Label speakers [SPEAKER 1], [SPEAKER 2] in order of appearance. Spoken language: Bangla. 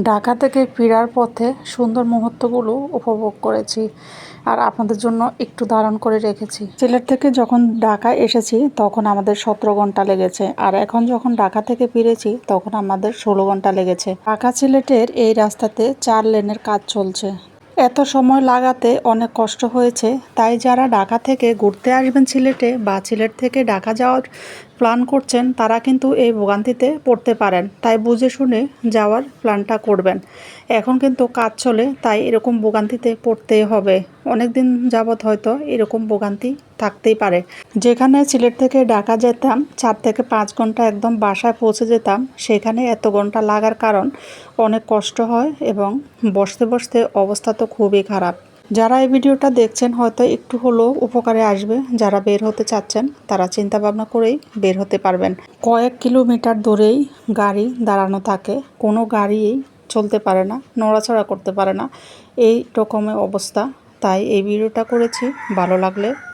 [SPEAKER 1] ঢাকা থেকে ফেরার পথে সুন্দর মুহূর্তগুলো উপভোগ করেছি আর আপনাদের জন্য একটু ধারণ করে রেখেছি। সিলেট থেকে যখন ঢাকা এসেছি তখন আমাদের 17 ঘন্টা লেগেছে, আর এখন যখন ঢাকা থেকে ফিরেছি তখন আমাদের 16 ঘন্টা লেগেছে। ঢাকা সিলেটের এই রাস্তাতে 4 লেনের কাজ চলছে। এত সময় লাগাতে অনেক কষ্ট হয়েছে, তাই যারা ঢাকা থেকে ঘুরতে আসবেন সিলেটে বা সিলেট থেকে ঢাকা যাওয়ার প্ল্যান করছেন তারা কিন্তু এই ভোগান্তিতে পড়তে পারেন, তাই বুঝে শুনে যাওয়ার প্ল্যানটা করবেন। এখন কিন্তু কাজ চলে, তাই এরকম ভোগান্তিতে পড়তেই হবে। অনেক দিন যাবৎ হয়তো এরকম ভোগান্তি থাকতেই পারে। যেখানে সিলেট থেকে ঢাকা যেতাম 4 থেকে 5 ঘন্টা একদম বাসায় পৌঁছে যেতাম, সেখানে এত ঘন্টা লাগার কারণ অনেক কষ্ট হয় এবং বসতে বসতে অবস্থা তো খুবই খারাপ। যারা এই ভিডিওটা দেখছেন হয়তো একটু হলেও উপকারে আসবে। যারা বের হতে চাচ্ছেন তারা চিন্তা ভাবনা করেই বের হতে পারবেন। কয়েক কিলোমিটার দূরেই গাড়ি দাঁড়ানো থাকে, কোনো গাড়িই চলতে পারে না, নড়াচড়া করতে পারে না, এই রকমের অবস্থা। তাই এই ভিডিওটা করেছি। ভালো লাগলে